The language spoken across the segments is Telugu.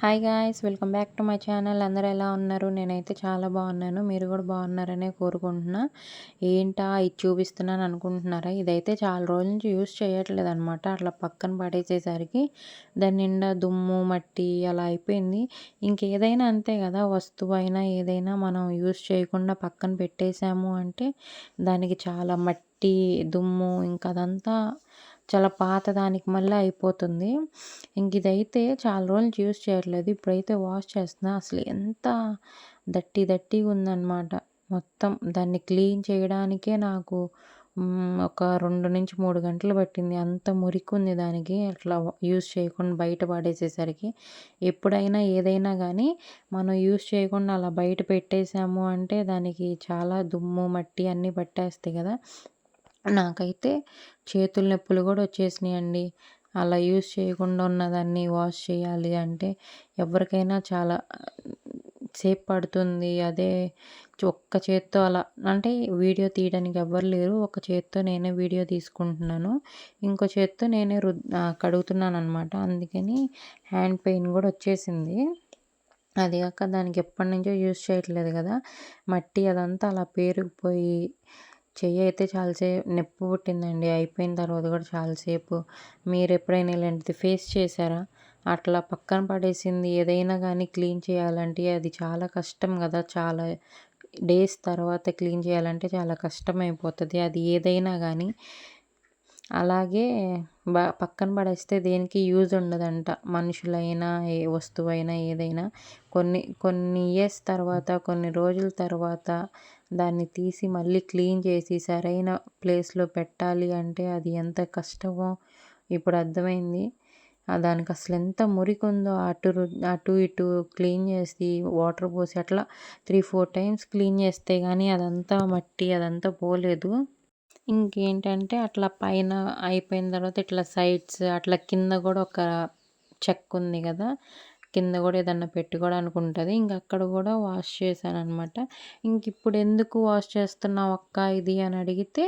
Hi guys, welcome back to my channel. అందరూ ఎలా ఉన్నారు? నేనైతే చాలా బాగున్నాను. మీరు కూడా బాగున్నారనే కోరుకుంటున్నా. ఏంటా ఇది చూపిస్తున్నాను అనుకుంటున్నారా? ఇదైతే చాలా రోజుల నుంచి యూస్ చేయట్లేదు అనమాట. అట్లా పక్కన పడేసేసరికి దాని నిండా దుమ్ము మట్టి అలా అయిపోయింది. ఇంకేదైనా అంతే కదా, వస్తువు అయినా ఏదైనా మనం యూస్ చేయకుండా పక్కన పెట్టేసాము అంటే దానికి చాలా మట్టి దుమ్ము ఇంకా అదంతా చాలా పాతదానికి మళ్ళీ అయిపోతుంది. ఇంక ఇదైతే చాలా రోజులు యూస్ చేయట్లేదు. ఇప్పుడైతే వాష్ చేస్తున్నా. అసలు ఎంత దట్టిగా ఉందన్నమాట. మొత్తం దాన్ని క్లీన్ చేయడానికే నాకు ఒక 2-3 గంటలు పట్టింది. అంత మురికి ఉంది దానికి. అట్లా యూస్ చేయకుండా బయట పడేసేసరికి. ఎప్పుడైనా ఏదైనా కానీ మనం యూస్ చేయకుండా అలా బయట పెట్టేసాము అంటే దానికి చాలా దుమ్ము మట్టి అన్నీ పట్టేస్తాయి కదా. నాకైతే చేతుల నొప్పులు కూడా వచ్చేసినాయండి. అలా యూస్ చేయకుండా ఉన్నదాన్ని వాష్ చేయాలి అంటే ఎవరికైనా చాలా సేపు పడుతుంది. అదే ఒక్క చేత్తో అలా అంటే వీడియో తీయడానికి ఎవ్వరు లేరు. ఒక చేత్తో నేనే వీడియో తీసుకుంటున్నాను. ఇంకో చేత్తో నేనే కడుగుతున్నాను అనమాట. అందుకని హ్యాండ్ పెయిన్ కూడా వచ్చేసింది. అది కాక దానికి ఎప్పటినుంచో యూస్ చేయట్లేదు కదా, మట్టి అదంతా అలా పేరుకుపోయి చెయ్యి అయితే చాలాసేపు నొప్పి పుట్టిందండి. అయిపోయిన తర్వాత కూడా చాలాసేపు. మీరు ఎప్పుడైనా ఇలాంటిది ఫేస్ చేశారా? అట్లా పక్కన పడేసింది ఏదైనా కానీ క్లీన్ చేయాలంటే అది చాలా కష్టం కదా. చాలా డేస్ తర్వాత క్లీన్ చేయాలంటే చాలా కష్టమైపోతుంది అది ఏదైనా కానీ. అలాగే పక్కన పడేస్తే దేనికి యూజ్ ఉండదంట. మనుషులైనా ఏ వస్తువైనా ఏదైనా కొన్ని ఇయర్స్ తర్వాత కొన్ని రోజుల తర్వాత దాన్ని తీసి మళ్ళీ క్లీన్ చేసి సరైన ప్లేస్లో పెట్టాలి అంటే అది ఎంత కష్టమో ఇప్పుడు అర్థమైంది. దానికి అసలు ఎంత మురికి ఉందో అటు ఇటు క్లీన్ చేసి వాటర్ పోసి అట్లా 3-4 టైమ్స్ క్లీన్ చేస్తే కానీ అదంతా మట్టి అదంతా పోలేదు. ఇంకేంటంటే అట్లా పైన అయిపోయిన తర్వాత ఇట్లా సైడ్స్ అట్లా కింద కూడా ఒక చెక్ ఉంది కదా, కింద కూడా ఏదన్నా పెట్టుకోవడానికి ఉంటుంది. ఇంక అక్కడ కూడా వాష్ చేశానమాట. ఇంక ఇప్పుడు ఎందుకు వాష్ చేస్తున్నావు అక్క ఇది అని అడిగితే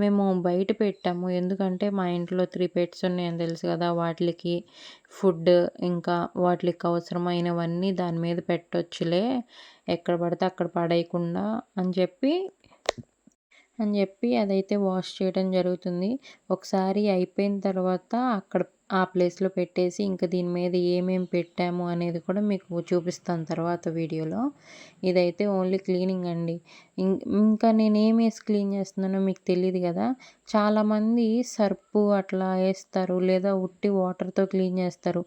మేము బయట పెట్టాము. ఎందుకంటే మా ఇంట్లో 3 పెట్స్ ఉన్నాయని తెలుసు కదా, వాటికి ఫుడ్ ఇంకా వాటికి అవసరమైనవన్నీ దాని మీద పెట్టొచ్చులే, ఎక్కడ పడితే అక్కడ పడేయకుండా అని చెప్పి అదైతే వాష్ చేయడం జరుగుతుంది. ఒకసారి అయిపోయిన తర్వాత అక్కడ ఆ ప్లేస్లో పెట్టేసి ఇంకా దీని మీద ఏమేమి పెట్టాము అనేది కూడా మీకు చూపిస్తాను తర్వాత వీడియోలో. ఇదైతే ఓన్లీ క్లీనింగ్ అండి. ఇంకా నేను ఏం వేసి క్లీన్ చేస్తున్నానో మీకు తెలియదు కదా. చాలామంది సర్పు అట్లా వేస్తారు లేదా ఉట్టి వాటర్తో క్లీన్ చేస్తారు.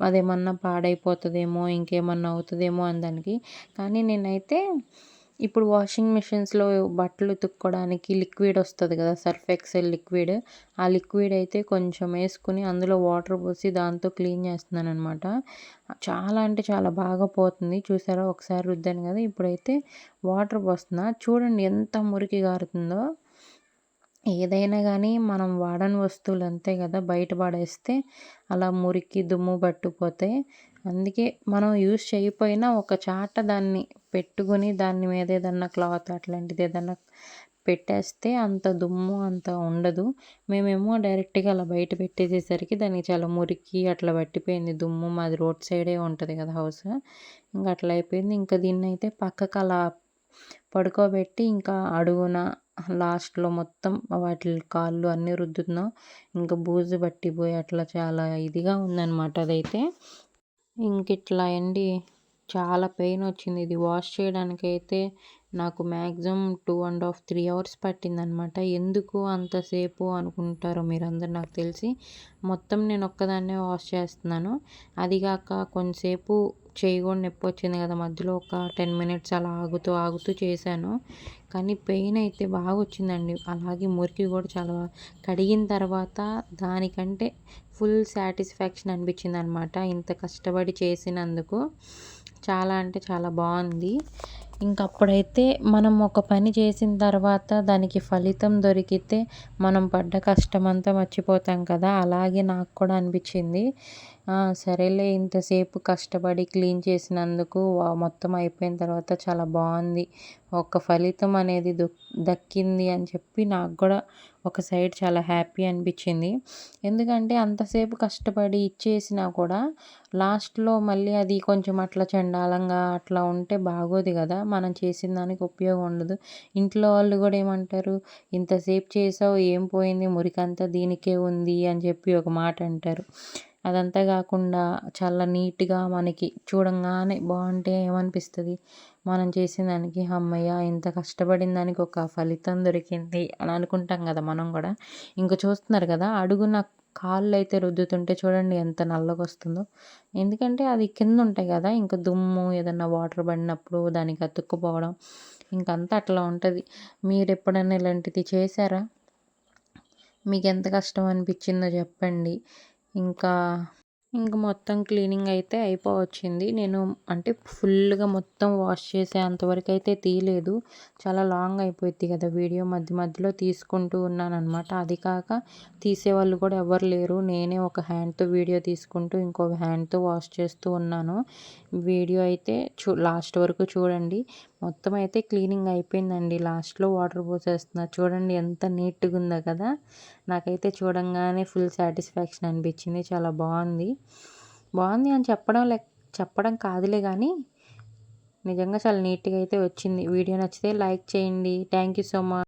అదేమన్నా పాడైపోతుందేమో ఇంకేమన్నా అవుతుందేమో అని దానికి. కానీ నేనైతే ఇప్పుడు వాషింగ్ మిషన్స్లో బట్టలు ఉతుక్కోవడానికి లిక్విడ్ వస్తుంది కదా, సర్ఫ్ ఎక్సెల్ లిక్విడ్. ఆ లిక్విడ్ అయితే కొంచెం వేసుకుని అందులో వాటర్ పోసి దాంతో క్లీన్ చేస్తున్నాను అనమాట. చాలా అంటే చాలా బాగా పోతుంది. చూసారా, ఒకసారి రుద్దాను కదా, ఇప్పుడైతే వాటర్ పోస్తున్నా. చూడండి ఎంత మురికి గారుతుందో. ఏదైనా కానీ మనం వాడని వస్తువులు అంతే కదా, బయట పడేస్తే అలా మురికి దుమ్ము పట్టుకుపోతే. అందుకే మనం యూస్ చేయకపోయినా ఒక చాట దాన్ని పెట్టుకుని దాని మీద ఏదన్నా క్లాత్ అట్లాంటిది ఏదన్నా పెట్టేస్తే అంత దుమ్ము అంత ఉండదు. మేమేమో డైరెక్ట్గా అలా బయట పెట్టేసేసరికి దానికి చాలా మురికి అట్లా పట్టిపోయింది దుమ్ము. మాది రోడ్ సైడే ఉంటుంది కదా హౌస్. ఇంకా అట్లా అయిపోయింది. ఇంకా దీన్ని అయితే పక్కకు అలా పడుకోబెట్టి ఇంకా అడుగున లాస్ట్లో మొత్తం వాటి కాళ్ళు అన్నీ రుద్దుతున్నాం. ఇంకా బూజు పట్టిపోయి అట్లా చాలా ఇదిగా ఉందన్నమాట అదైతే. ఇంక ఇట్లా అండి చాలా పెయిన్ వచ్చింది. ఇది వాష్ చేయడానికైతే నాకు మ్యాక్సిమం 2.5-3 అవర్స్ పట్టిందనమాట. ఎందుకు అంతసేపు అనుకుంటారో మీరందరూ నాకు తెలిసి. మొత్తం నేను ఒక్కదాన్నే వాష్ చేస్తున్నాను. అదిగాక కొంతసేపు చేయి కూడా నొప్పి వచ్చింది కదా, మధ్యలో ఒక 10 మినిట్స్ అలా ఆగుతూ చేశాను. కానీ పెయిన్ అయితే బాగా వచ్చిందండి. అలాగే మురికి కూడా చాలా కడిగిన తర్వాత దానికంటే ఫుల్ సాటిస్ఫాక్షన్ అనిపించింది అనమాట. ఇంత కష్టపడి చేసినందుకు చాలా అంటే చాలా బాగుంది. ఇంకప్పుడైతే మనం ఒక పని చేసిన తర్వాత దానికి ఫలితం దొరికితే మనం పడ్డ కష్టం అంతా మర్చిపోతాం కదా, అలాగే నాకు కూడా అనిపించింది. సరేలే ఇంతసేపు కష్టపడి క్లీన్ చేసినందుకు మొత్తం అయిపోయిన తర్వాత చాలా బాగుంది. ఒక ఫలితం అనేది దక్కింది అని చెప్పి నాకు కూడా ఒక సైడ్ చాలా హ్యాపీ అనిపించింది. ఎందుకంటే అంతసేపు కష్టపడి ఇచ్చేసినా కూడా లాస్ట్‌లో మళ్ళీ అది కొంచెం అట్లా చెండాలంగా అట్లా ఉంటే బాగోదు కదా! మనం చేసిన దానికి ఉపయోగం ఉండదు. ఇంట్లో వాళ్ళు కూడా ఏమంటారు, "ఇంతసేపు చేసావు ఏం పోయింది, మురికంతా దీనికే ఉంది" అని చెప్పి ఒక మాట అంటారు. అదంతా కాకుండా చాలా నీట్‌గా మనకి చూడంగానే బావుంటే ఏమనిపిస్తది? మనం చేసిన దానికి హమ్మయ్య! ఇంత కష్టపడిన దానికి ఒక ఫలితం దొరికింది అని అనుకుంటాం కదా మనం గూడా. ఇంక చూస్తున్నారు కదా! అడుగున కాళ్ళైతే రుద్దుతుంటే చూడండి ఎంత నల్లగొస్తుందో. ఎందుకంటే అది కిందుంటాయి కదా! ఇంక దుమ్ము ఏదన్నా వాటర్ పడినప్పుడు దానికి అతుక్కుపోవడం ఇంకంతా అట్లా ఉంటది. మీరెప్పుడన్నా ఇలాంటిది చేశారా? మీకెంత కష్టం అనిపిచ్చిందో చెప్పండి. ఇంకా ఇంక మొత్తం క్లీనింగ్ అయితే అయిపోవచ్చింది. నేను అంటే ఫుల్‌గా మొత్తం వాష్ చేసేంత వరకైతే తీయలేదు. చాలా లాంగ్ అయిపోద్ది కదా వీడియో. మధ్య మధ్యలో తీసుకుంటూ ఉన్నాననమాట. అది కాక తీసేవాళ్ళు కూడా ఎవ్వరు లేరు. నేనే ఒక హ్యాండ్‌తో వీడియో తీసుకుంటూ ఇంకొక హ్యాండ్‌తో వాష్ చేస్తూ ఉన్నాను. వీడియో అయితే లాస్ట్ వరకు చూడండి. మొత్తం అయితే క్లీనింగ్ అయిపోయిందండి. లాస్ట్‌లో వాటర్ పోసేస్తున్నా. చూడండి ఎంత నీట్‌గా ఉందో కదా! నాకైతే చూడంగానే ఫుల్ సాటిస్ఫాక్షన్ అనిపించింది. చాలా బాగుంది. బాగుంది అని చెప్పడం కాదులే కానీ నిజంగా చాలా నీట్‌గా అయితే వచ్చింది. వీడియో నచ్చితే లైక్ చేయండి. Thank you so much.